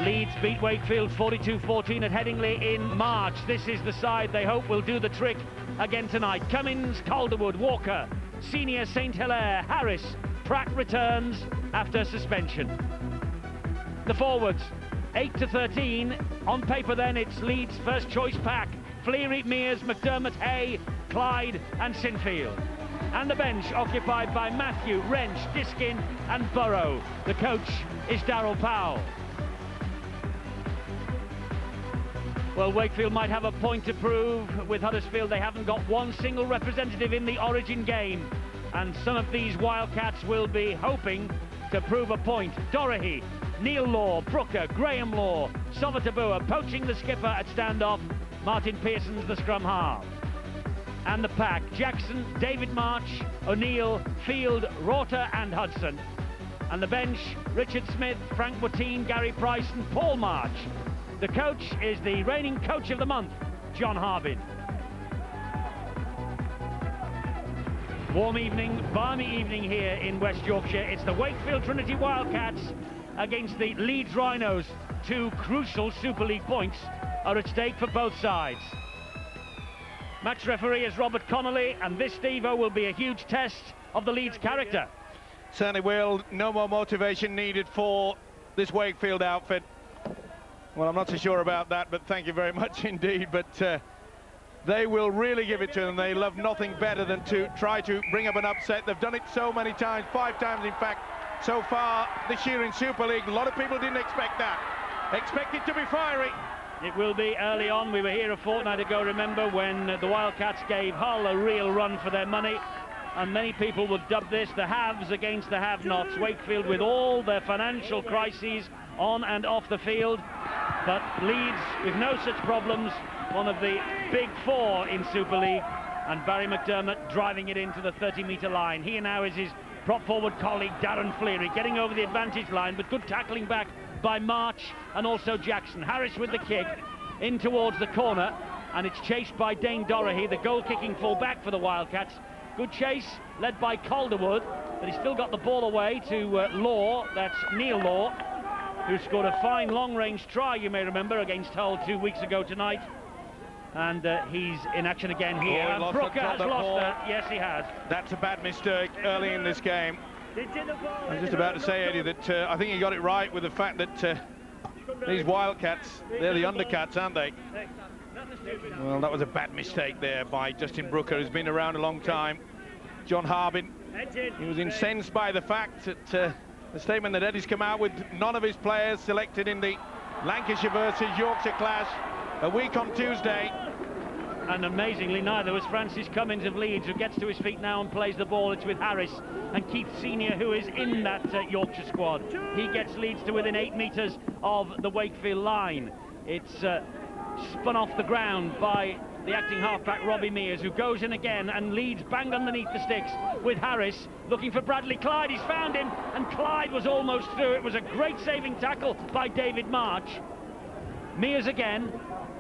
Leeds beat Wakefield 42-14 at Headingley in March. This is the side they hope will do the trick again tonight. Cummins, Calderwood, Walker, Senior, St Hilaire, Harris. Pratt returns after suspension. The forwards, 8-13. On paper then it's Leeds' first choice pack. Fleary, Mears, McDermott, Hay, Clyde and Sinfield. And the bench occupied by Matthew, Wrench, Diskin and Burrow. The coach is Darryl Powell. Well, Wakefield might have a point to prove. With Huddersfield, they haven't got one single representative in the Origin game. And some of these Wildcats will be hoping to prove a point. Dorahy, Neil Law, Brooker, Graham Law, Sovatabua poaching the skipper at standoff. Martin Pearson's the scrum half. And the pack, Jackson, David March, O'Neill, Field, Rorter and Hudson. And the bench, Richard Smith, Frank Bottine, Gary Price and Paul March. The coach is the reigning coach of the month, John Harbin. Warm evening, balmy evening here in West Yorkshire. It's the Wakefield Trinity Wildcats against the Leeds Rhinos. Two crucial Super League points are at stake for both sides. Match referee is Robert Connolly, and this, Steve-O, will be a huge test of the Leeds character. Certainly will. No more motivation needed for this Wakefield outfit. Well, I'm not so sure about that, but thank you very much indeed. But they will really give it to them. They love nothing better than to try to bring up an upset. They've done it so many times, 5 times in fact, so far this year in Super League. A lot of people didn't expect that. Expect it to be fiery. It will be early on. We were here a fortnight ago, remember, when the Wildcats gave Hull a real run for their money. And many people would dub this the haves against the have-nots. Wakefield with all their financial crises on and off the field. But Leeds with no such problems, one of the big 4 in Super League. And Barry McDermott driving it into the 30-metre line. Here now is his prop forward colleague Darren Fleary getting over the advantage line, but good tackling back by March and also Jackson. Harris with the kick in towards the corner, and it's chased by Dane Dorahy, the goal-kicking full-back for the Wildcats. Good chase led by Calderwood, but he's still got the ball away to Law. That's Neil Law, who scored a fine long-range try, you may remember, against Hull 2 weeks ago tonight. And he's in action again here. And Brooker has lost that. Yes, he has. That's a bad mistake early in this game. I was just about to say, Eddie, that I think he got it right with the fact that these Wildcats, they're the undercats, aren't they? Well, that was a bad mistake there by Justin Brooker, who's been around a long time. John Harbin, he was incensed by the fact that the statement that Eddie's come out with, none of his players selected in the Lancashire versus Yorkshire clash a week on Tuesday. And amazingly, neither was Francis Cummins of Leeds, who gets to his feet now and plays the ball. It's with Harris and Keith Senior, who is in that Yorkshire squad. He gets Leeds to within 8 metres of the Wakefield line. It's spun off the ground by the acting halfback Robbie Mears, who goes in again, and Leeds bang underneath the sticks with Harris looking for Bradley Clyde. He's found him, and Clyde was almost through. It was a great saving tackle by David March. Mears again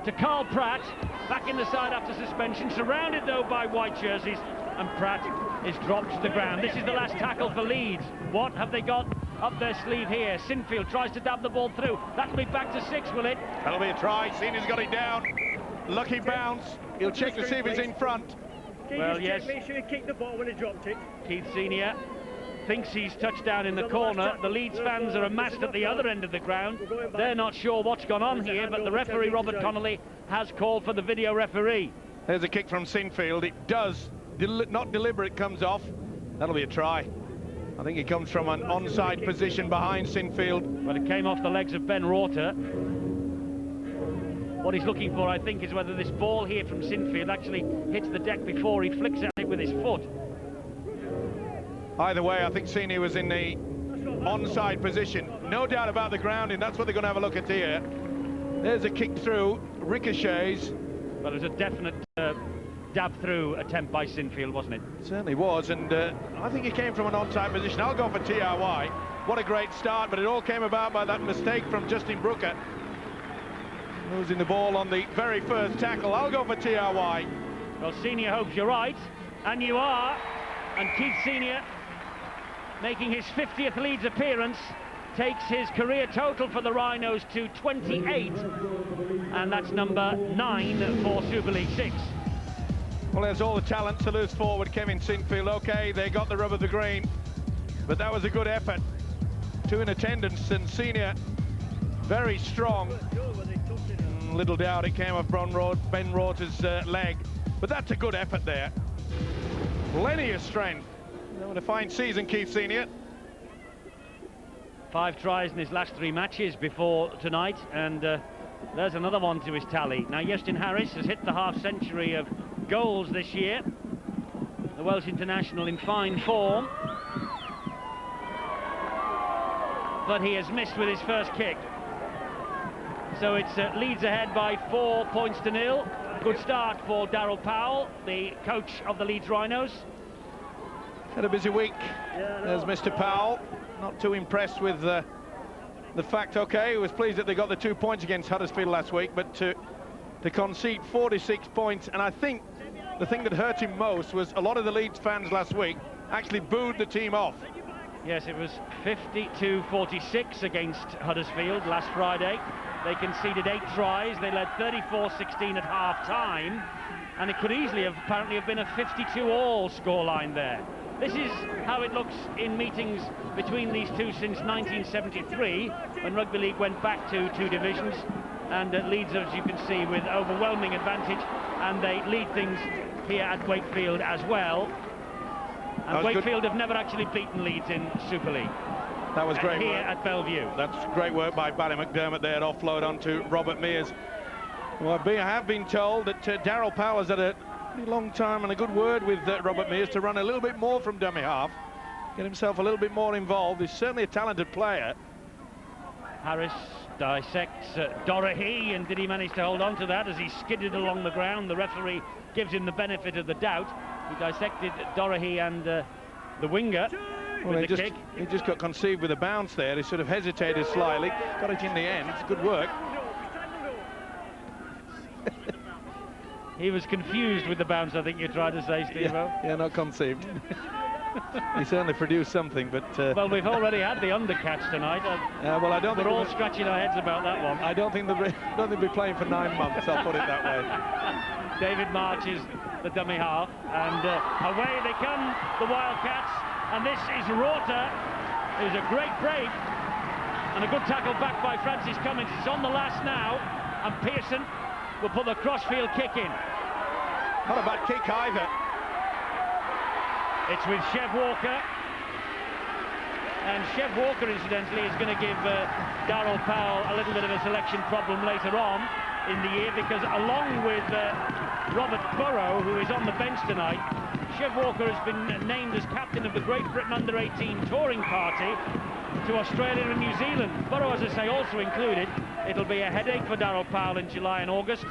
to Carl Pratt, back in the side after suspension, surrounded though by white jerseys, and Pratt is dropped to the ground. This is the last tackle for Leeds. What have they got up their sleeve here? Sinfield tries to dab the ball through. That'll be back to 6, will it? That'll be a try. Senior's got it down. Lucky bounce. He'll check to see if he's in front. Well, yes. Make sure he kicked the ball when he dropped it. Keith Senior thinks he's touched down in the corner. The Leeds fans are amassed at the other end of the ground. They're not sure what's gone on here, but the referee, Robert Connolly, has called for the video referee. There's a kick from Sinfield. It does, not deliberate, comes off. That'll be a try. I think it comes from an onside position behind Sinfield. But it came off the legs of Ben Rorter. What he's looking for, I think, is whether this ball here from Sinfield actually hits the deck before he flicks at it with his foot. Either way, I think Senior was in the onside position. No doubt about the grounding. That's what they're going to have a look at here. There's a kick through, ricochets. Well, it was a definite dab through attempt by Sinfield, wasn't it? It certainly was, and I think it came from an onside position. I'll go for TRY. What a great start, but it all came about by that mistake from Justin Brooker, losing the ball on the very first tackle. I'll go for TRY. Well, Senior hopes you're right, and you are. And Keith Senior making his 50th Leeds appearance takes his career total for the Rhinos to 28, and that's number 9 for Super League 6. Well, there's all the talent to lose forward, Kevin Sinfield. Okay, they got the rub of the green, but that was a good effort. 2 in attendance, and Senior very strong. Little doubt it came off Ben Rorter's leg, but that's a good effort there. Plenty of strength. What a fine season, Keith Senior. 5 tries in his last 3 matches before tonight, and there's another one to his tally. Now, Justin Harris has hit the half-century of goals this year. The Welsh international in fine form, but he has missed with his first kick. So it's Leeds ahead by 4 points to 0. Good start for Darryl Powell, the coach of the Leeds Rhinos. Had a busy week. There's Mr. Powell. Not too impressed with the fact, okay, he was pleased that they got the 2 points against Huddersfield last week, but to concede 46 points, and I think the thing that hurt him most was a lot of the Leeds fans last week actually booed the team off. Yes, it was 52-46 against Huddersfield last Friday. They conceded 8 tries. They led 34-16 at half-time, and it could easily have apparently have been a 52-all scoreline there. This is how it looks in meetings between these two since 1973, when Rugby League went back to 2 divisions, and Leeds, as you can see, with overwhelming advantage, and they lead things here at Wakefield as well. And Wakefield have never actually beaten Leeds in Super League. That was great here work at Bellevue. That's great work by Barry McDermott there, offload onto Robert Mears. Well, I have been told that Darryl Powell has had a pretty long time and a good word with Robert Mears to run a little bit more from dummy half, get himself a little bit more involved. He's certainly a talented player. Harris dissects Dorahy, and did he manage to hold on to that as he skidded along the ground? The referee gives him the benefit of the doubt. He dissected Dorahy and the winger with the kick. He just got conceived with a bounce there. He sort of hesitated slightly, got it in the end. It's good work. He was confused with the bounce, I think you tried to say, Steve-O. Yeah, not conceived. He certainly produced something, but... well, we've already had the undercatch tonight. Well, I don't think... We're all scratching our heads about that one. I don't think they'll be playing for 9 months, I'll put it that way. David March is the dummy half, and away they come, the Wildcats, and this is Rorter. It was a great break, and a good tackle back by Francis Cummins. It's on the last now, and Pearson will put the crossfield kick in. Not a bad kick either. It's with Chev Walker, and Chev Walker, incidentally, is going to give Darryl Powell a little bit of a selection problem later on in the year, because along with Robert Burrow, who is on the bench tonight, Chev Walker has been named as captain of the Great Britain Under-18 touring party to Australia and New Zealand. Burrow, as I say, also included. It'll be a headache for Darryl Powell in July and August,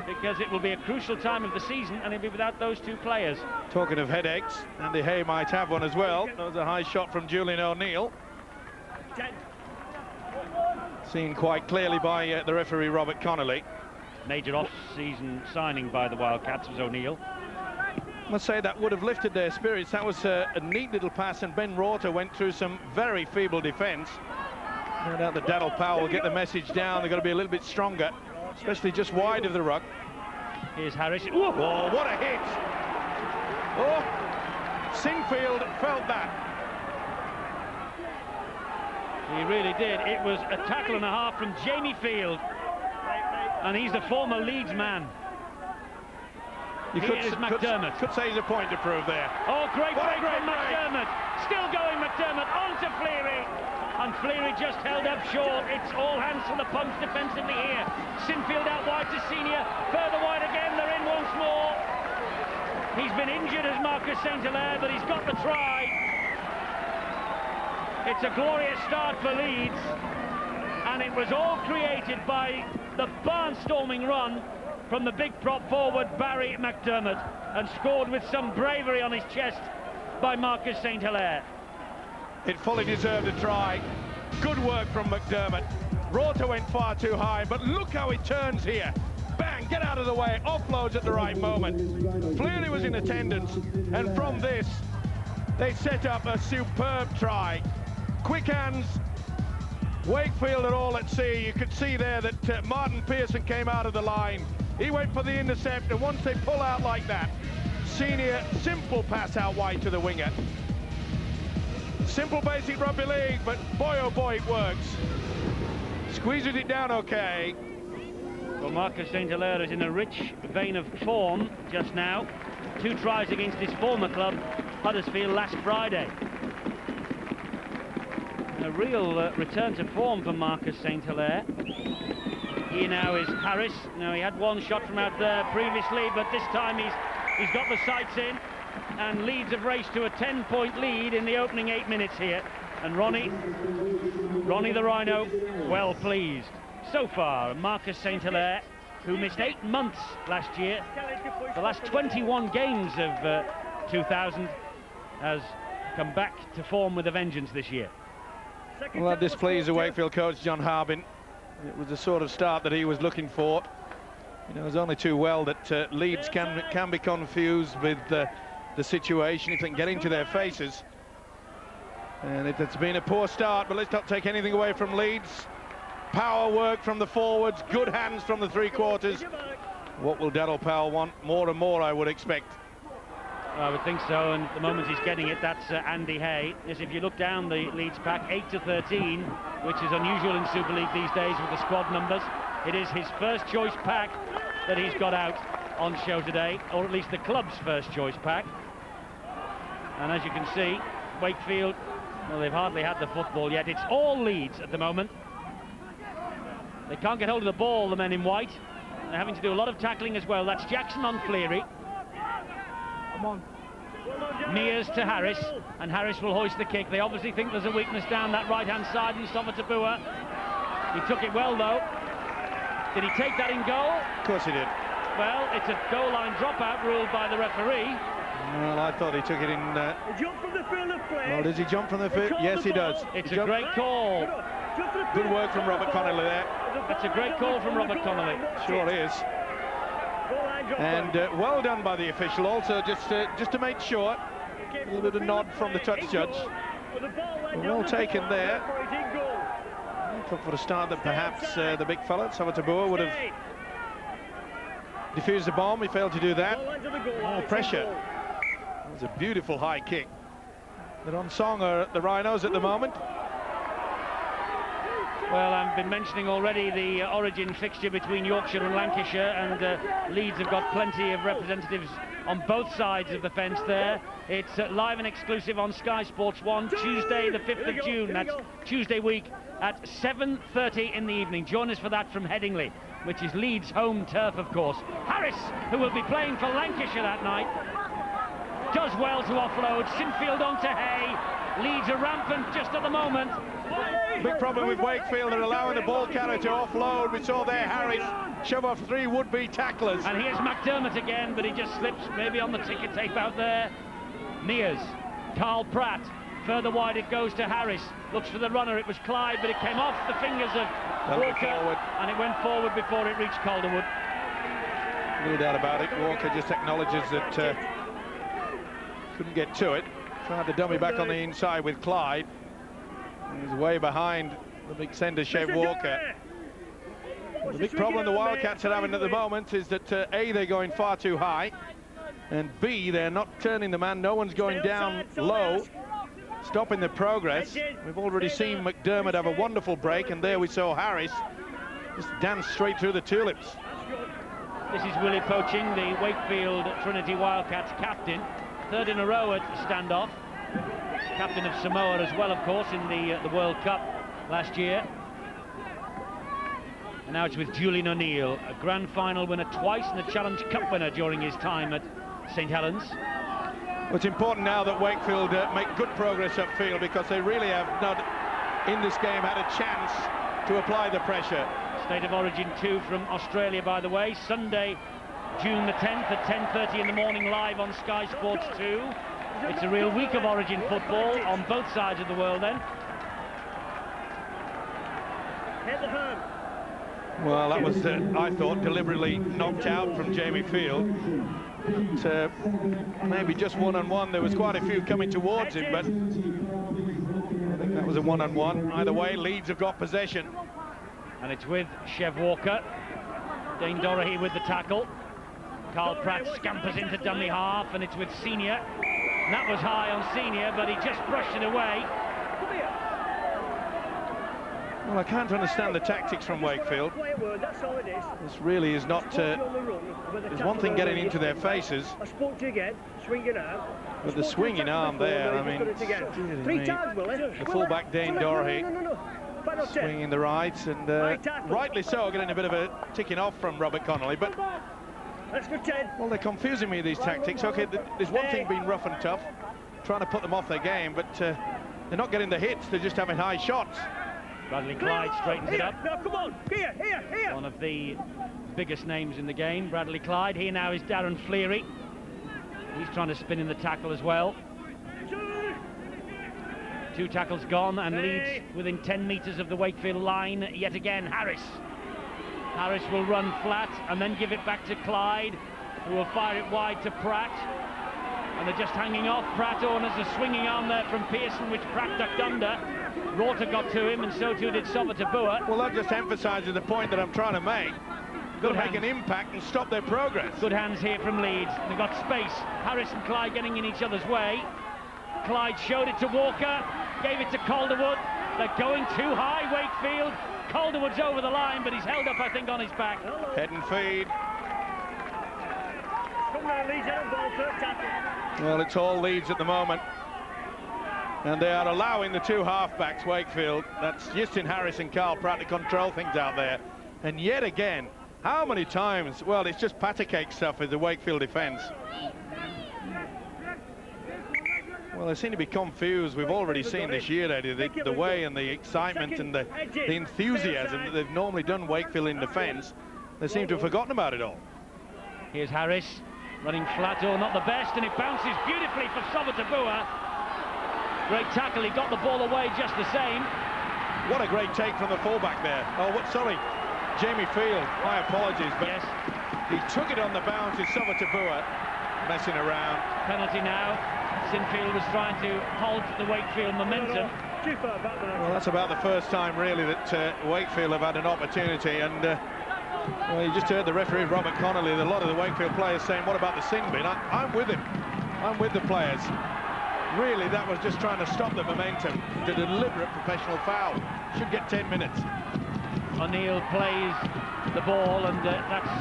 because it will be a crucial time of the season, and he'll be without those 2 players. Talking of headaches, Andy Hay might have one as well. That was a high shot from Julian O'Neill. Seen quite clearly by the referee, Robert Connolly. Major off-season signing by the Wildcats was O'Neill. I must say that would have lifted their spirits. That was a neat little pass, and Ben Rorter went through some very feeble defence. No doubt that Darryl Powell will get the message down. They've got to be a little bit stronger, especially just wide of the ruck. Here's Harris. Oh, what a hit! Oh, Sinfield felt that. He really did. It was a tackle and a half from Jamie Field, and he's a former Leeds man. McDermott. Could say he's a point to prove there. Oh, great break from McDermott. Still going, McDermott on to Fleary. And Fleary just held up short. It's all hands to the pumps defensively here. Sinfield out wide to Senior. Further wide again. They're in once more. He's been injured as Marcus St. Hilaire, but he's got the try. It's a glorious start for Leeds. And it was all created by the barnstorming run from the big prop forward Barry McDermott, and scored with some bravery on his chest by Marcus St. Hilaire. It fully deserved a try. Good work from McDermott. Rorter went far too high, but look how it turns here. Bang, get out of the way, offloads at the right moment. Fleary was in attendance, and from this, they set up a superb try. Quick hands, Wakefield are all at sea. You could see there that Martin Pearson came out of the line. He went for the intercept, and once they pull out like that, Senior, simple pass out wide to the winger. Simple basic rugby league, but boy oh boy it works. Squeezes it down okay. Well, Marcus St. Hilaire is in a rich vein of form just now. 2 tries against his former club, Huddersfield, last Friday. A real return to form for Marcus St. Hilaire. Here now is Harris. Now, he had 1 shot from out there previously, but this time he's got the sights in, and Leeds have raced to a 10-point lead in the opening 8 minutes here. And Ronnie the Rhino, well pleased. So far, Marcus St. Hilaire, who missed 8 months last year, the last 21 games of 2000, has come back to form with a vengeance this year. Well, that displeased the Wakefield coach, John Harbin. It was the sort of start that he was looking for. He knows only too well that Leeds can be confused with the situation if they can get into their faces. And it's been a poor start, but let's not take anything away from Leeds. Power work from the forwards, good hands from the 3 quarters. What will Daryl Powell want? More and more, I would expect. I would think so, and the moment he's getting it, that's Andy Hay. Yes, if you look down the Leeds pack, 8-13, which is unusual in Super League these days with the squad numbers. It is his first choice pack that he's got out on show today, or at least the club's first choice pack. And as you can see, Wakefield, well, they've hardly had the football yet. It's all Leeds at the moment. They can't get hold of the ball, the men in white. They're having to do a lot of tackling as well. That's Jackson on Cleary. Come on. Mears to Harris, and Harris will hoist the kick. They obviously think there's a weakness down that right-hand side in Sofatabua. He took it well, though. Did he take that in goal? Of course he did. Well, it's a goal line dropout ruled by the referee. Well, I thought he took it in... He jumped from the field of play. Well, does he jump from the field? Yes, he does. It's a great call. Good work from Robert Connolly there. That's a great call from Robert Connolly. Sure is. And well done by the official. Also, just to make sure, a little bit of nod from the touch judge. Well taken there. I thought for a start that perhaps the big fella, Sofatabua, would have defused the bomb. He failed to do that. More pressure. It was a beautiful high kick. They're on song are the Rhinos at the moment. Well, I've been mentioning already the origin fixture between Yorkshire and Lancashire, and Leeds have got plenty of representatives on both sides of the fence there. It's live and exclusive on Sky Sports 1, Tuesday the 5th of June. That's Tuesday week at 7:30 in the evening. Join us for that from Headingley, which is Leeds' home turf, of course. Harris, who will be playing for Lancashire that night, does well to offload. Sinfield onto Hay. Leeds are rampant just at the moment. Big problem with Wakefield, they're allowing the ball carrier to offload. We saw there Harris shove off 3 would-be tacklers. And here's McDermott again, but he just slips maybe on the ticket tape out there. Mears, Carl Pratt, further wide it goes to Harris. Looks for the runner, it was Clyde, but it came off the fingers of Walker, and it went forward before it reached Calderwood. No doubt about it. Walker just acknowledges that couldn't get to it. Tried to dummy back on the inside with Clyde. He's way behind the big centre, Shave Walker. The big problem the Wildcats are having at the moment is that A, they're going far too high, and B, they're not turning the man. No one's going down low, stopping the progress. We've already seen McDermott have a wonderful break, and there we saw Harris just dance straight through the tulips. This is Willie Poaching, the Wakefield Trinity Wildcats captain. 3rd in a row at standoff. Captain of Samoa as well, of course, in the World Cup last year. And now it's with Julian O'Neill, a grand final winner twice and a Challenge Cup winner during his time at St Helens. Well, it's important now that Wakefield make good progress upfield, because they really have not, in this game, had a chance to apply the pressure. State of Origin 2 from Australia, by the way, Sunday, June the 10th at 10:30 in the morning, live on Sky Sports 2. It's a real week of Origin football on both sides of the world then. Well, that was, I thought, deliberately knocked out from Jamie Field. But, maybe just one-on-one. There was quite a few coming towards him, but I think that was was a one-on-one. Either way, Leeds have got possession. And it's with Chev Walker. Dane Doherty with the tackle. Carl Pratt scampers into dummy half, and it's with Senior. And that was high on Senior, but he just brushed it away. Well, I can't understand the tactics from Wakefield. This really is not... there's one thing getting into their faces. With the swinging arm there, I mean... The fullback, Dane Doherty, swinging the right, and rightly so, getting a bit of a ticking off from Robert Connolly, but... Well, they're confusing me, these tactics. Okay, there's one thing being rough and tough, trying to put them off their game, but they're not getting the hits, they're just having high shots. Bradley Clyde straightens it up. No, come on, here. One of the biggest names in the game, Bradley Clyde. Here now is Darren Fleary. He's trying to spin in the tackle as well. 2 tackles gone, and Leeds within 10 metres of the Wakefield line yet again. Harris will run flat and then give it back to Clyde, who will fire it wide to Pratt. And they're just hanging off. Pratt orders a swinging arm there from Pearson, which Pratt ducked under. Rorter got to him, and so too did Sovatabua. Well, that just emphasises the point that I'm trying to make. Got to make an impact and stop their progress. Good hands here from Leeds. They've got space. Harris and Clyde getting in each other's way. Clyde showed it to Walker, gave it to Calderwood. They're going too high, Wakefield. Calderwood's over the line, but he's held up, I think, on his back. Head and feed. Come on, Leeds, ball, third tackle. Well, it's all Leeds at the moment. And they are allowing the 2 halfbacks, Wakefield. That's Justin Harris and Carl Pratt to control things out there. And yet again, how many times? Well, it's just patty cake stuff with the Wakefield defence. Well, they seem to be confused. We've already seen this year, Eddie, the way and the excitement and the enthusiasm that they've normally done Wakefield in defence. They seem to have forgotten about it all. Here's Harris running flat, not the best, and it bounces beautifully for Sovatabua. Great tackle, he got the ball away just the same. What a great take from the fullback there. Sorry, Jamie Field, my apologies, but yes, he took it on the bounce. It's Sovatabua messing around. Penalty now. Sinfield was trying to halt the Wakefield momentum. Well, that's about the first time really that Wakefield have had an opportunity, and well, you just heard the referee Robert Connolly, a lot of the Wakefield players saying, what about the sin bin? I'm with him. I'm with the players. Really, that was just trying to stop the momentum. The deliberate professional foul. Should get 10 minutes. O'Neill plays the ball, and that's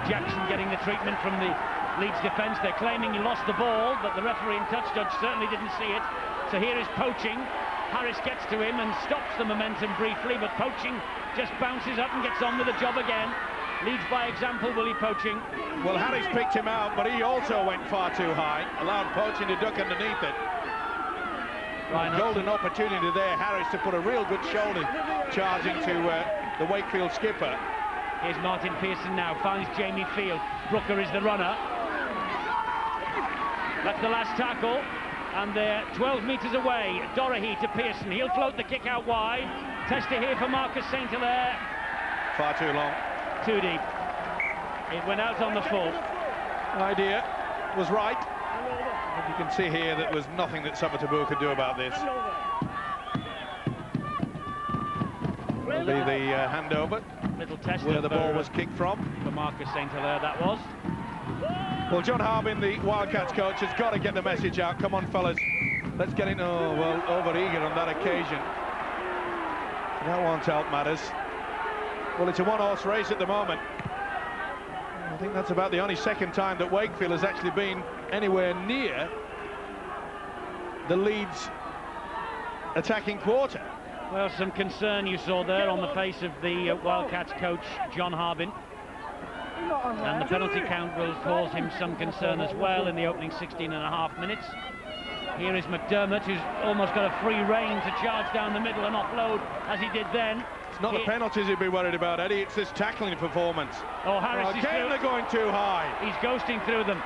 Jackson getting the treatment from the Leeds defence. They're claiming he lost the ball, but the referee and touch judge certainly didn't see it. So here is Poaching. Harris gets to him and stops the momentum briefly, but Poaching just bounces up and gets on with the job again. Leads by example, Willie Poaching. Well, Harris picked him out, but he also went far too high, allowed Poaching to duck underneath it. Golden opportunity there, Harris, to put a real good shoulder charge into the Wakefield skipper. Here's Martin Pearson now, finds Jamie Field. Brooker is the runner. That's the last tackle, and they're 12 metres away. Doherty to Pearson. He'll float the kick out wide. Tester here for Marcus St. Hilaire. Far too long. Too deep. It went out on the full. Idea was right. And you can see here that there was nothing that Sovatabua could do about this. Will be the handover. Little test where the ball was kicked from. For Marcus St. Hilaire, that was. Well, John Harbin, the Wildcats coach, has got to get the message out. Come on, fellas. Let's get in. Oh, well, over-eager on that occasion. That won't help matters. Well, it's a one-horse race at the moment. I think that's about the only second time that Wakefield has actually been anywhere near the Leeds attacking quarter. Well, some concern you saw there on the face of the Wildcats coach, John Harbin. And the penalty count will cause him some concern as well in the opening 16.5 minutes. Here is McDermott, who's almost got a free rein to charge down the middle and offload as he did then. It's not the penalties he'd be worried about, Eddie, it's this tackling performance. Oh, Harris is again, they're going too high. He's ghosting through them.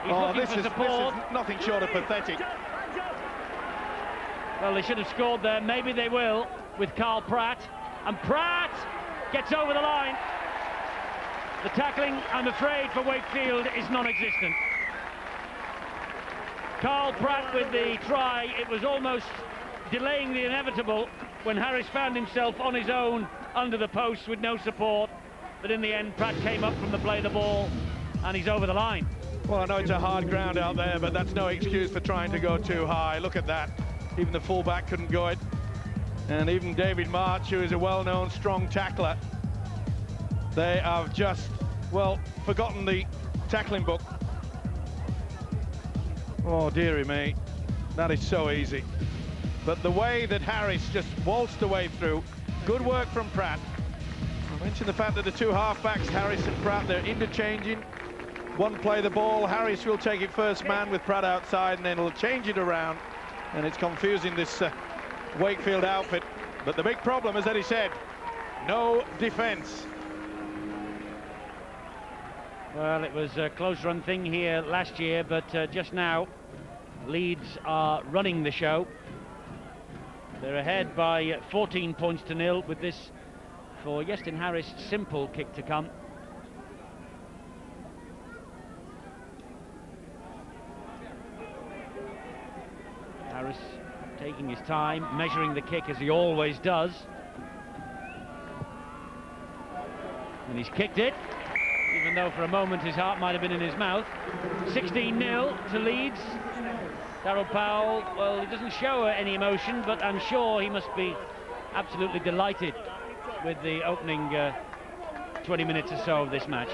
He's looking for support. This is nothing short of pathetic. Well, they should have scored there. Maybe they will with Carl Pratt. And Pratt gets over the line. The tackling, I'm afraid, for Wakefield is non-existent. Carl Pratt with the try. It was almost delaying the inevitable when Harris found himself on his own under the post with no support. But in the end, Pratt came up from the play of the ball, and he's over the line. Well, I know it's a hard ground out there, but that's no excuse for trying to go too high. Look at that. Even the fullback couldn't go it. And even David March, who is a well-known strong tackler, they have just, well, forgotten the tackling book. Oh, dearie me. That is so easy. But the way that Harris just waltzed the way through, good work from Pratt. I mentioned the fact that the two halfbacks, Harris and Pratt, they're interchanging. One play the ball, Harris will take it first man with Pratt outside, and then he'll change it around. And it's confusing this Wakefield outfit. But the big problem, as Eddie said, no defence. Well, it was a close run thing here last year, but just now Leeds are running the show. They're ahead by 14 points to 0 with this, for Iestyn Harris, simple kick to come. Harris taking his time, measuring the kick as he always does. And he's kicked it, even though for a moment his heart might have been in his mouth. 16-0 to Leeds. Darryl Powell, well, he doesn't show any emotion, but I'm sure he must be absolutely delighted with the opening 20 minutes or so of this match.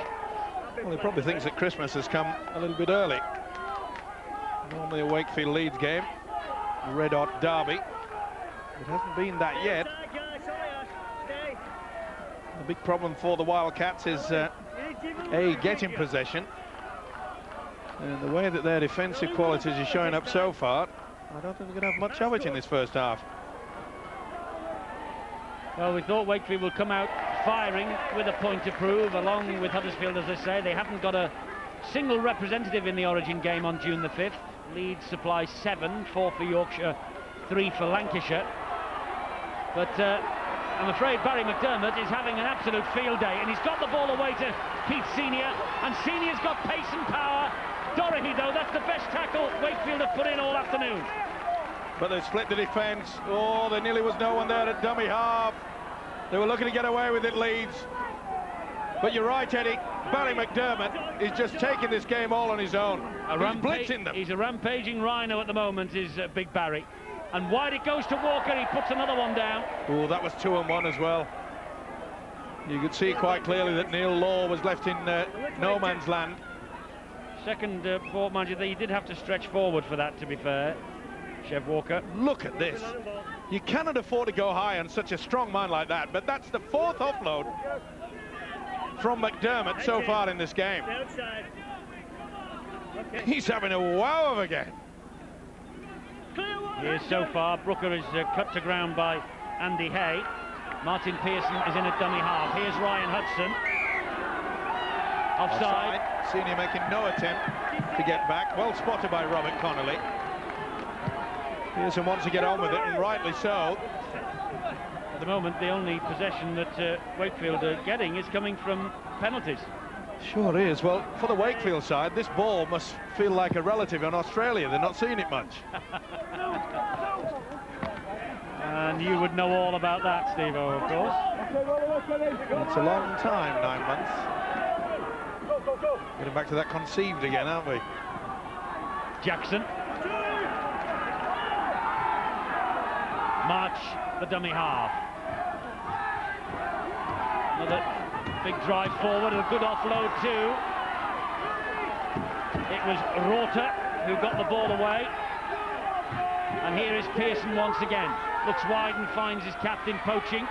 Well, he probably thinks that Christmas has come a little bit early. Normally a Wakefield Leeds game, a red-hot derby. It hasn't been that yet. The big problem for the Wildcats is getting possession. And the way that their defensive qualities are showing up so far, I don't think we're going to have much of it in this first half. Well, we thought Wakefield would come out firing with a point to prove, along with Huddersfield, as I say. They haven't got a single representative in the Origin game on June the 5th. Leeds supply 7, 4 for Yorkshire, 3 for Lancashire. But I'm afraid Barry McDermott is having an absolute field day, and he's got the ball away to Keith Senior, and Senior's got pace and power. Doherty, though, that's the best tackle Wakefield have put in all afternoon. But they split the defence. Oh, there nearly was no one there at dummy half. They were looking to get away with it, Leeds. But you're right, Eddie. Barry McDermott is just taking this game all on his own. He's blitzing them. He's a rampaging rhino at the moment, is Big Barry. And wide it goes to Walker, he puts another one down. Oh, that was 2-on-1 as well. You could see quite clearly that Neil Law was left in no man's land. Second ball manager, he did have to stretch forward for that, to be fair, Chev Walker. Look at this. You cannot afford to go high on such a strong man like that, but that's the 4th offload from McDermott so far in this game. He's having a wow of a game. Here's so far, Brooker is cut to ground by Andy Hay. Martin Pearson is in a dummy half. Here's Ryan Hudson. Offside. Senior making no attempt to get back. Well spotted by Robert Connolly. Pearson wants to get on with it, and rightly so. At the moment, the only possession that Wakefield are getting is coming from penalties. Sure is. Well, for the Wakefield side, this ball must feel like a relative in Australia. They're not seeing it much. And you would know all about that, Steve-O, of course. It's a long time, 9 months. Getting back to that conceived again, aren't we? Jackson. March, the dummy half. Another big drive forward, a good offload too. It was Rorter who got the ball away. And here is Pearson once again. Looks wide and finds his captain Poaching.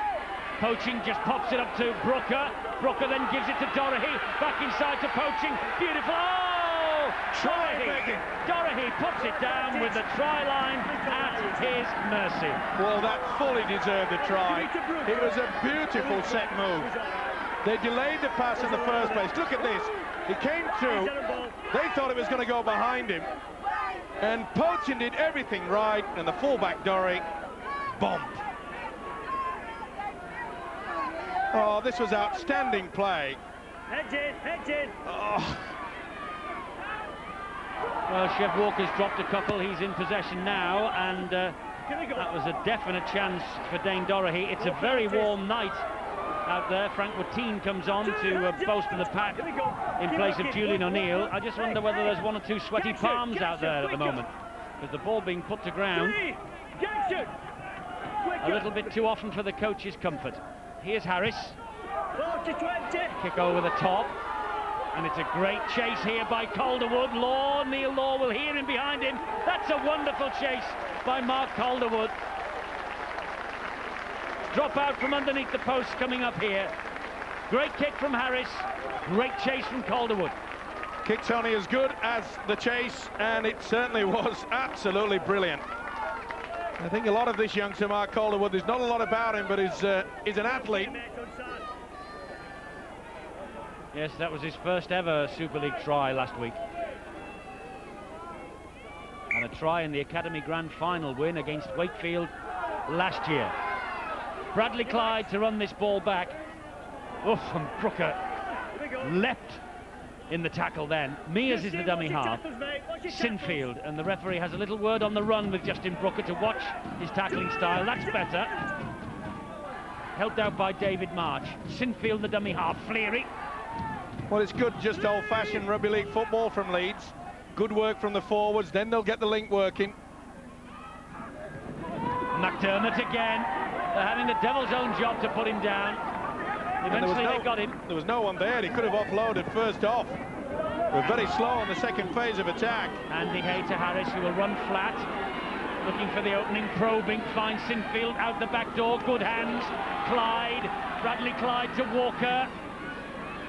Poaching just pops it up to Brooker. Brooker then gives it to Doherty. Back inside to Poaching. Beautiful. Oh! Doherty puts it down with the try line at his mercy. Well, that fully deserved the try. It was a beautiful set move. They delayed the pass in the first place. Look at this. He came through. They thought it was going to go behind him. And Poaching did everything right. And the fullback, Doherty, bombed. Oh, this was outstanding play. Heads in. Oh. Well, Chev Walker's dropped a couple. He's in possession now, and That was a definite chance for Dane Doherty. It's a very warm night out there. Frank Watine comes on to boast of the pack in place of Julian O'Neill. I just wonder whether there's one or two sweaty palms out there at the moment, with the ball being put to ground a little bit too often for the coach's comfort. Here's Harris. Kick over the top. And it's a great chase here by Calderwood. Neil Law will hear him behind him. That's a wonderful chase by Mark Calderwood. Drop out from underneath the post coming up here. Great kick from Harris. Great chase from Calderwood. Kick's only as good as the chase, and it certainly was absolutely brilliant. I think a lot of this youngster, Mark Calderwood, there's not a lot about him, but he's an athlete. Yes, that was his first ever Super League try last week. And a try in the Academy Grand Final win against Wakefield last year. Bradley Clyde to run this ball back. Oof, and Brooker leapt in the tackle then. Mears is the dummy half. Sinfield, and the referee has a little word on the run with Justin Brooker to watch his tackling style. That's better. Helped out by David March. Sinfield, the dummy half. Fleary. Well, it's good, just old-fashioned rugby league football from Leeds. Good work from the forwards, then they'll get the link working. McDermott again. They're having the devil's own job to put him down. Eventually they got him. There was no one there. He could have offloaded first off. We're very slow in the second phase of attack. Andy Hay to Harris, who will run flat. Looking for the opening, probing, finds Sinfield out the back door. Good hands. Clyde. Bradley Clyde to Walker.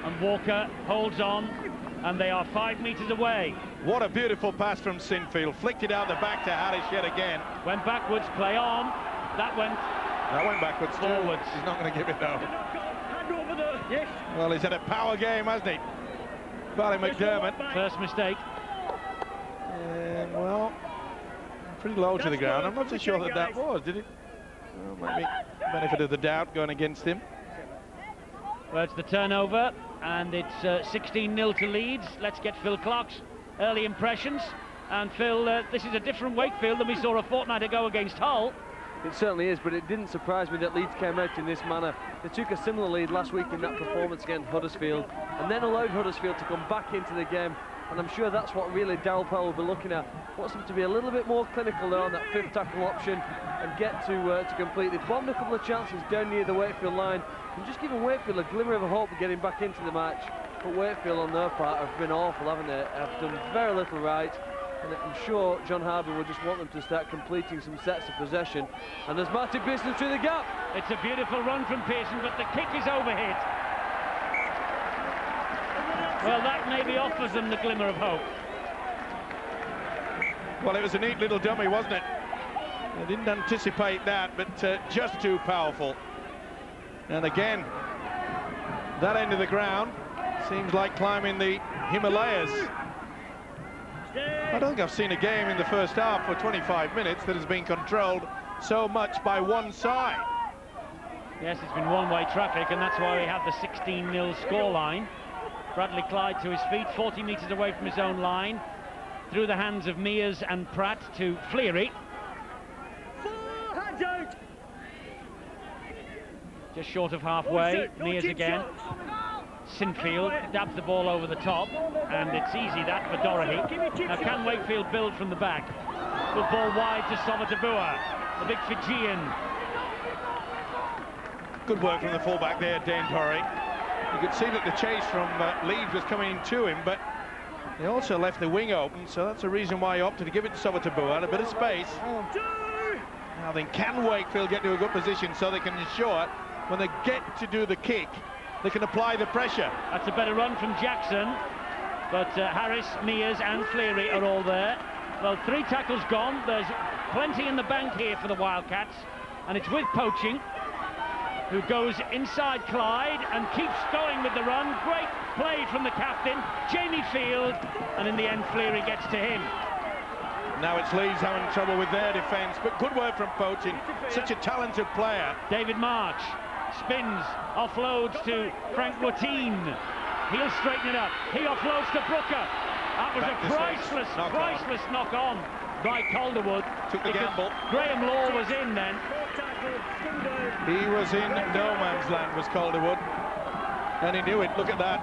And Walker holds on, and they are 5 meters away. What a beautiful pass from Sinfield. Flicked it out the back to Harris yet again. Went backwards, play on. That went backwards too. Forwards. He's not going to give it though. Yes. Well, he's had a power game, hasn't he? Barry McDermott. First mistake. Well, pretty low to the ground. I'm not so sure that was, did it? Well, maybe benefit of the doubt going against him. Well, it's the turnover, and it's 16-0 to Leeds. Let's get Phil Clark's early impressions. And Phil, this is a different Wakefield than we saw a fortnight ago against Hull. It certainly is, but it didn't surprise me that Leeds came out in this manner. They took a similar lead last week in that performance against Huddersfield, and then allowed Huddersfield to come back into the game. And I'm sure that's what really Darryl Powell will be looking at. Wants them to be a little bit more clinical there on that fifth tackle option and get to complete. They bombed a couple of chances down near the Wakefield line and just giving Wakefield a glimmer of a hope of getting back into the match. But Wakefield on their part have been awful, haven't they? Have done very little right. And I'm sure John Harvey will just want them to start completing some sets of possession. And there's Martin Pearson through the gap. It's a beautiful run from Pearson, but the kick is overhit. Well, that maybe offers them the glimmer of hope. Well, it was a neat little dummy, wasn't it? I didn't anticipate that, but just too powerful. And again, that end of the ground seems like climbing the Himalayas. I don't think I've seen a game in the first half for 25 minutes that has been controlled so much by one side. Yes, it's been one-way traffic, and that's why we have the 16-0 scoreline. Bradley Clyde to his feet, 40 metres away from his own line. Through the hands of Mears and Pratt to Fleary. Hands out. Just short of halfway, Mears again. Sinfield dabs the ball over the top, and it's easy that for Doherty. Now can Wakefield build from the back? Good ball wide to Sovatabua, the big Fijian. Good work from the fullback there, Dane Doherty. You could see that the chase from Leeds was coming to him, but they also left the wing open, so that's the reason why he opted to give it to Sovatabua, a bit of space. Now then, can Wakefield get to a good position so they can ensure when they get to do the kick, they can apply the pressure? That's a better run from Jackson, but Harris, Mears and Fleary are all there. Well, 3 tackles gone. There's plenty in the bank here for the Wildcats, and it's with Poaching, who goes inside Clyde and keeps going with the run. Great play from the captain, Jamie Field, and in the end Fleary gets to him. Now it's Leeds having trouble with their defence, but good work from Poaching, such a talented player. David March spins, offloads to Frank Watine. He'll straighten it up. He offloads to Brooker. That was a priceless knock on. by Calderwood. Took the gamble. Graham Law was in then. He was in no man's land, was Calderwood. And he knew it. Look at that.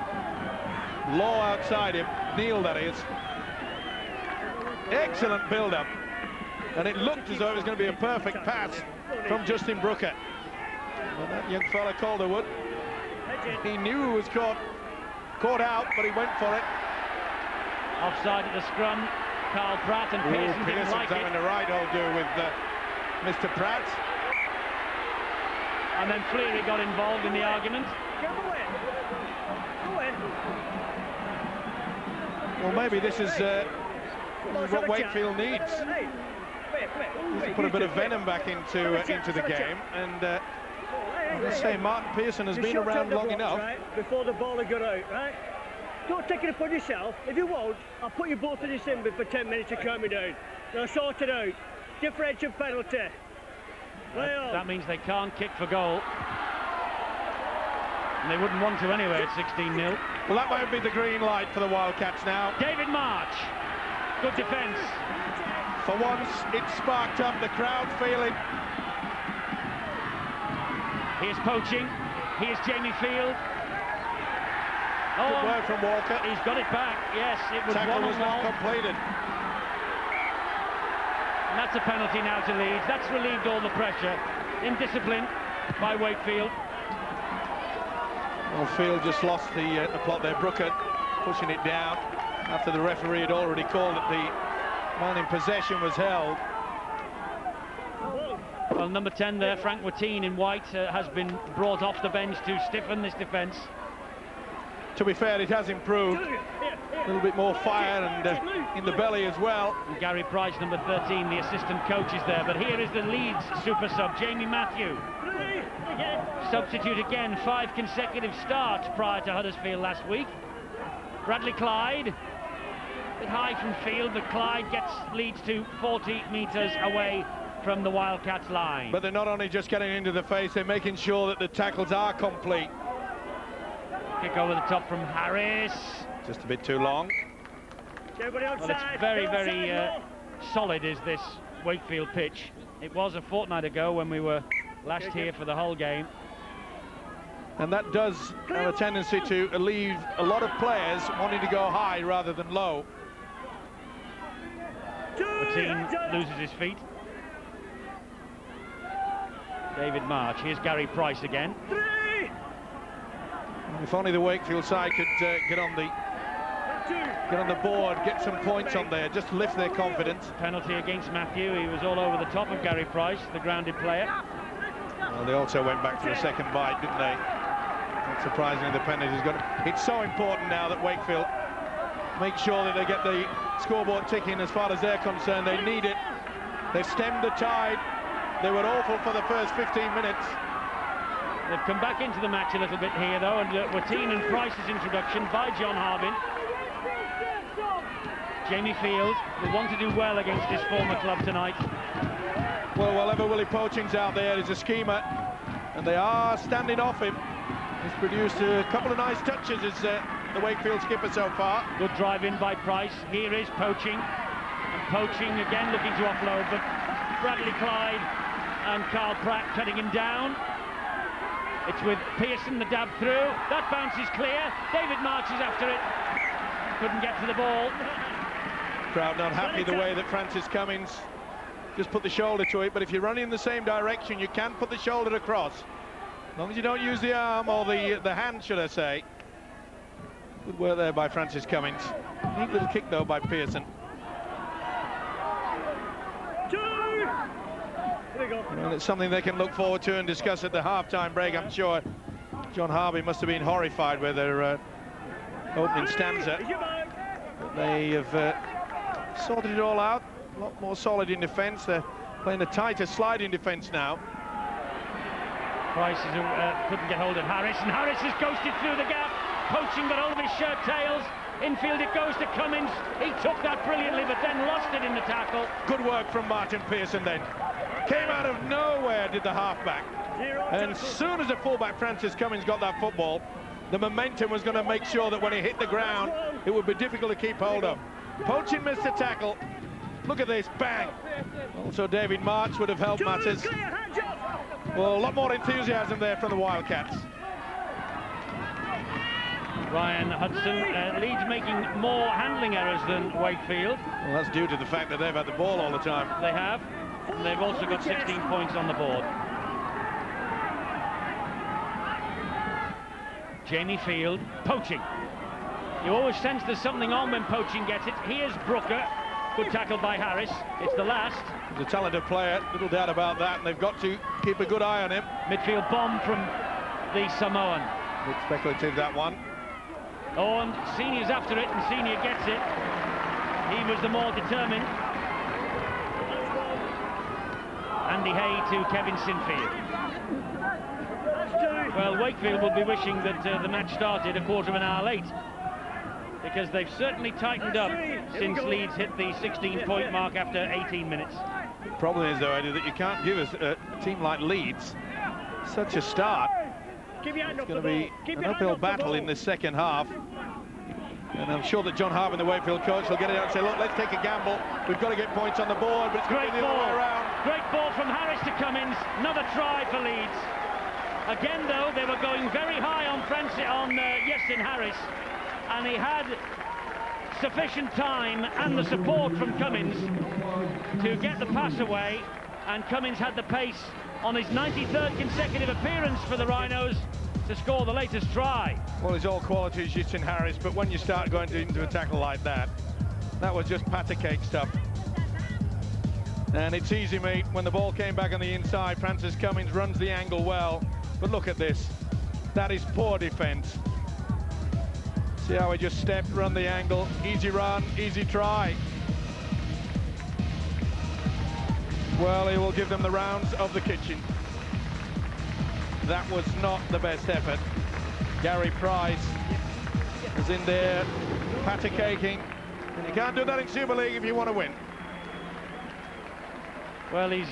Law outside him. Neil, that is. Excellent build-up. And it looked as though it was going to be a perfect pass from Justin Brooker. And that young fella, Calderwood, he knew he was caught out, but he went for it. Offside at the scrum. Carl Pratt and Pearson didn't like having it. a right old do with Mr. Pratt. And then Fleary got involved in the argument. Well, maybe this is what Wakefield needs. Put a bit of venom back into the game. And let's say Martin Pearson has been around long enough. Right, before the ball had got out, right? Don't take it upon yourself. If you won't, I'll put you both in the sin bin for 10 minutes to calm me down. Now sort it out. Differential penalty. That means they can't kick for goal. And they wouldn't want to anyway at 16-0. Well, that might be the green light for the Wildcats now. David March. Good defence. For once, it sparked up the crowd feeling. Here's poaching. Here's Jamie Field. Good work from Walker. He's got it back. Yes, it was Tackle was not one-on-one. completed. And that's a penalty now to Leeds. That's relieved all the pressure. Indiscipline by Wakefield. Well, Field just lost the plot there. Brooker pushing it down after the referee had already called that the man in possession was held. Well, number 10 there, Frank Watine in white, has been brought off the bench to stiffen this defence. To be fair, it has improved. A little bit more fire and in the belly as well. And Gary Price, number 13, the assistant coach, is there. But here is the Leeds super sub, Jamie Matthew. Substitute again, 5 consecutive starts prior to Huddersfield last week. Bradley Clyde, a bit high from field, but Clyde gets Leeds to 40 metres away from the Wildcats line. But they're not only just getting into the face, they're making sure that the tackles are complete. Kick over the top from Harris. Just a bit too long. Well, it's very, very solid is this Wakefield pitch. It was a fortnight ago when we were last here for the whole game. And that does have a tendency to leave a lot of players wanting to go high rather than low. Watine loses his feet. David March. Here's Gary Price again. If only the Wakefield side could get on the board, get some points on there, just lift their confidence. Penalty against Matthew. He was all over the top of Gary Price, the grounded player. Well, they also went back for a second bite, didn't they? Not surprisingly, the penalty's got. It's so important now that Wakefield make sure that they get the scoreboard ticking as far as they're concerned. They need it. They've stemmed the tide. They were awful for the first 15 minutes. They've come back into the match a little bit here, though, and Watine and Price's introduction by John Harbin. Jamie Field will want to do well against his former club tonight. Well, wherever Willie Poaching's out there, there's a schemer, and they are standing off him. He's produced a couple of nice touches as the Wakefield skipper so far. Good drive in by Price. Here is Poaching. And Poaching again looking to offload, but Bradley Clyde and Carl Pratt cutting him down. It's with Pearson, the dab through. That bounce is clear. David March is after it. Couldn't get to the ball. Crowd not happy the way that Francis Cummins just put the shoulder to it, but if you're running in the same direction, you can put the shoulder across. As long as you don't use the arm or the hand, should I say. Good work there by Francis Cummins. Neat little kick, though, by Pearson. Well, it's something they can look forward to and discuss at the half-time break. I'm sure John Harvey must have been horrified with their opening stanza. But they have sorted it all out. A lot more solid in defence. They're playing a tighter sliding defence now. Price couldn't get hold of Harris, and Harris has ghosted through the gap. Poaching got hold of his shirt tails. Infield it goes to Cummins. He took that brilliantly, but then lost it in the tackle. Good work from Martin Pearson then. Came out of nowhere, did the halfback. And as soon as the fullback Francis Cummins got that football, the momentum was going to make sure that when he hit the ground, it would be difficult to keep hold of. Poaching missed the tackle, Look at this, bang! Also, David March would have helped matters. Clear, hands up. Well, a lot more enthusiasm there from the Wildcats. Ryan Hudson, Leeds making more handling errors than Wakefield. Well, that's due to the fact that they've had the ball all the time. They have, and they've also got 16 points on the board. Jamie Field, poaching. You always sense there's something on when poaching gets it. Here's Brooker, good tackle by Harris. It's the last. He's a talented player, little doubt about that, and they've got to keep a good eye on him. Midfield bomb from the Samoan. A bit speculative, that one. Oh, and Senior's after it, and Senior gets it. He was the more determined. Andy Hay to Kevin Sinfield. Well, Wakefield will be wishing that the match started a quarter of an hour late, because they've certainly tightened up since Leeds hit the 16-point mark after 18 minutes. The problem is, though, Eddie, that you can't give us a team like Leeds such a start. It's going to be an uphill battle in the second half. And I'm sure that John Harvin, the Wakefield coach, will get it out and say, look, let's take a gamble. We've got to get points on the board, but it's going to be the other way around. Great ball from Harris to Cummins. Another try for Leeds. Again, though, they were going very high on Yestin Harris, and he had sufficient time and the support from Cummins to get the pass away, and Cummins had the pace on his 93rd consecutive appearance for the Rhinos to score the latest try. Well, it's all qualities, Yestin Harris, but when you start going into a tackle like that, that was just pat cake stuff. And it's easy, mate. When the ball came back on the inside, Francis Cummins runs the angle well, but look at this. That is poor defence. See how he just stepped, run the angle, easy run, easy try. Well, he will give them the rounds of the kitchen. That was not the best effort. Gary Price is in there, patty-caking, and you can't do that in Super League if you want to win. Well, he's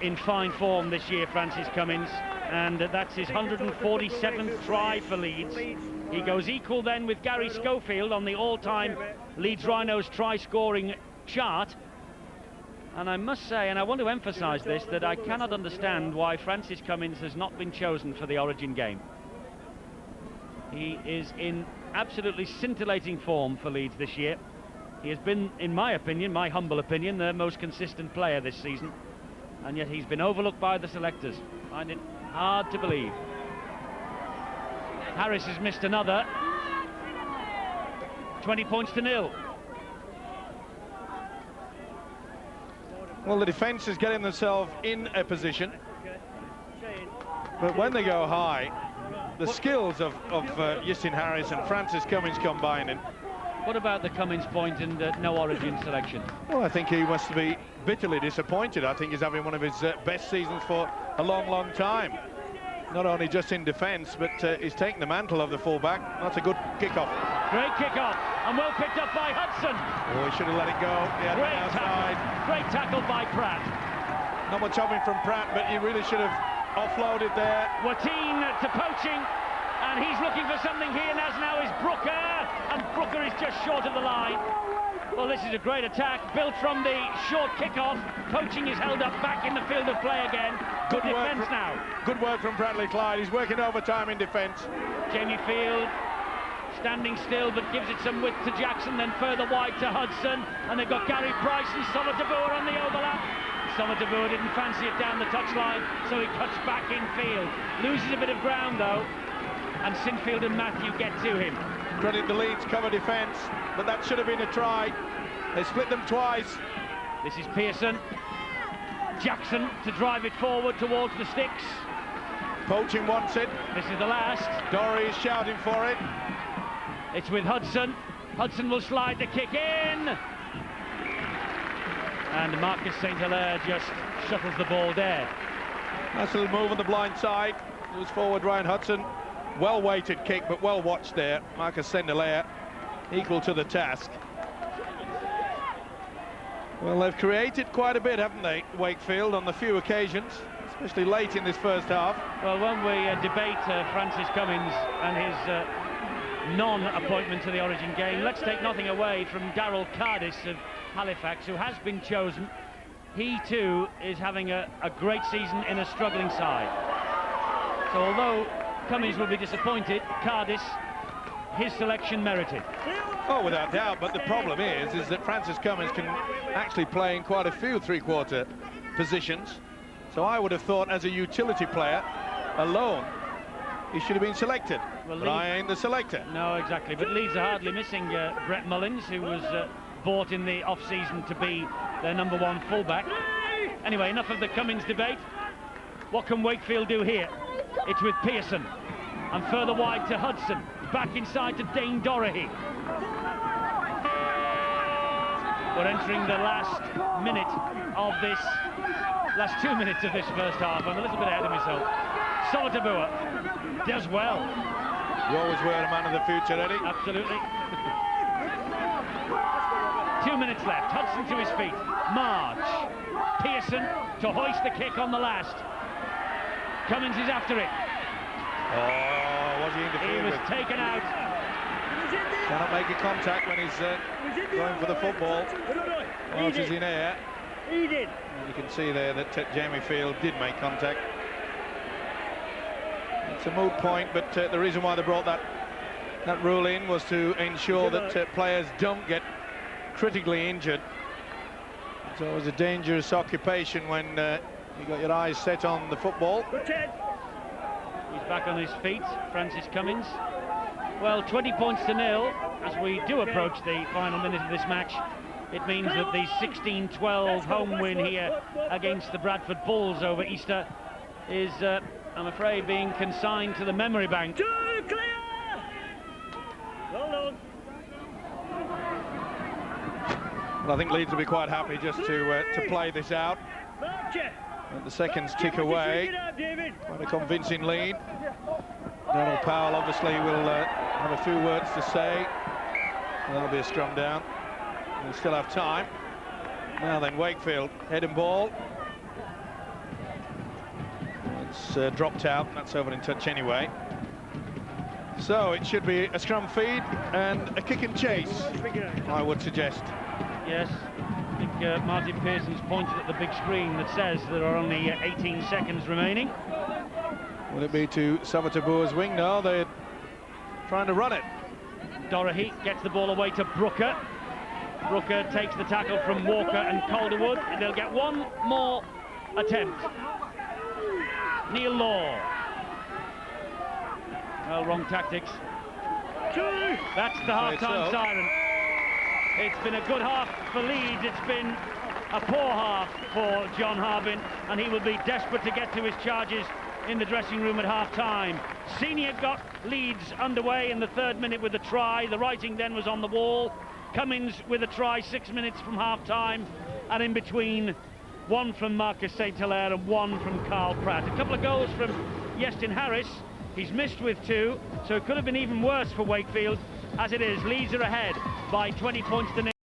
in fine form this year, Francis Cummins, and that's his 147th try for Leeds. He goes equal then with Gary Schofield on the all-time Leeds Rhinos try-scoring chart. And I must say, and I want to emphasise this, that I cannot understand why Francis Cummins has not been chosen for the Origin game. He is in absolutely scintillating form for Leeds this year. He has been, in my opinion, my humble opinion, the most consistent player this season. And yet he's been overlooked by the selectors. I find it hard to believe. Harris has missed another. 20 points to 0. Well, the defence is getting themselves in a position, but when they go high, the skills of Yestin Harris and Francis Cummins combining. What about the Cummins point and no Origin selection? Well, I think he must be bitterly disappointed. I think he's having one of his best seasons for a long, long time. Not only just in defence, but he's taking the mantle of the fullback. That's a good kick-off. Great kick-off, and well picked up by Hudson. Oh, he should have let it go. Great tackle by Pratt. Not much of him from Pratt, but he really should have offloaded there. Wateen to poaching, and he's looking for something here. Now is Brooker, and Brooker is just short of the line. Well, this is a great attack, built from the short kick-off. Poaching is held up back in the field of play again. Good defence now. Good work from Bradley Clyde. He's working overtime in defence. Jamie Field standing still, but gives it some width to Jackson, then further wide to Hudson, and they've got Gary Price and Sommertabur on the overlap. Sommertabur didn't fancy it down the touchline, so he cuts back in field. Loses a bit of ground though, and Sinfield and Matthew get to him. Credit the Leeds cover defence, but that should have been a try. They split them twice. This is Pearson. Jackson to drive it forward towards the sticks. Poaching wants it. This is the last. Dorey is shouting for it. It's with Hudson. Hudson will slide the kick in. And Marcus St. Hilaire just shuttles the ball there. Nice little move on the blind side. Moves forward Ryan Hudson. Well weighted kick, but well watched there. Marcus St. Hilaire equal to the task. Well, they've created quite a bit, haven't they, Wakefield, on the few occasions, especially late in this first half. Well, when we debate Francis Cummins and his non-appointment to the Origin game, let's take nothing away from Darryl Cardis of Halifax, who has been chosen. He too is having a great season in a struggling side. So although Cummins will be disappointed, Cardis, his selection merited. Oh, without doubt, but the problem is that Francis Cummins can actually play in quite a few three-quarter positions. So I would have thought, as a utility player alone, he should have been selected. Well, but I ain't the selector. No, exactly. But Leeds are hardly missing Brett Mullins, who was bought in the off-season to be their #1 fullback. Anyway, enough of the Cummins debate. What can Wakefield do here? It's with Pearson, and further wide to Hudson. Back inside to Dane Dorahy. We're entering the last 2 minutes of this first half. I'm a little bit ahead of myself. Savatabua does well. You always were a man of the future, Eddie. Absolutely. 2 minutes left. Hudson to his feet. March. Pearson to hoist the kick on the last. Cummins is after it. Oh, was he interfered with? He was taken out. Cannot make a contact when he's going for the football. Once he's in air. He did. And you can see there that Jamie Field did make contact. It's a moot point, but the reason why they brought that rule in was to ensure that players don't get critically injured. It's always a dangerous occupation when you've got your eyes set on the football. He's back on his feet, Francis Cummins. Well, 20 points to nil as we do approach the final minute of this match. It means that the 16-12 home win here against the Bradford Bulls over Easter is, I'm afraid, being consigned to the memory bank. Well, I think Leeds will be quite happy just to play this out. And the seconds tick away. Quite a convincing lead. Donald Powell obviously will have a few words to say. There'll be a scrum down. We'll still have time. Now then, Wakefield, head and ball. It's dropped out, and that's over in touch anyway. So it should be a scrum feed and a kick and chase, I would suggest. Yes, I think Martin Pearson's pointed at the big screen that says there are only 18 seconds remaining. Will it be to Savatabua's wing? No, they're trying to run it. Dorahy gets the ball away to Brooker. Brooker takes the tackle from Walker and Calderwood, and they'll get one more attempt. Neil Law. Well, wrong tactics. That's the half-time siren. It's been a good half for Leeds. It's been a poor half for John Harbin, and he will be desperate to get to his charges in the dressing room at half-time. Senior got Leeds underway in the 3rd minute with a try. The writing then was on the wall. Cummins with a try 6 minutes from half-time, and in between, one from Marcus St. Hilaire and one from Carl Pratt. A couple of goals from Yestin Harris. He's missed with 2, so it could have been even worse for Wakefield. As it is, Leeds are ahead by 20 points to nil.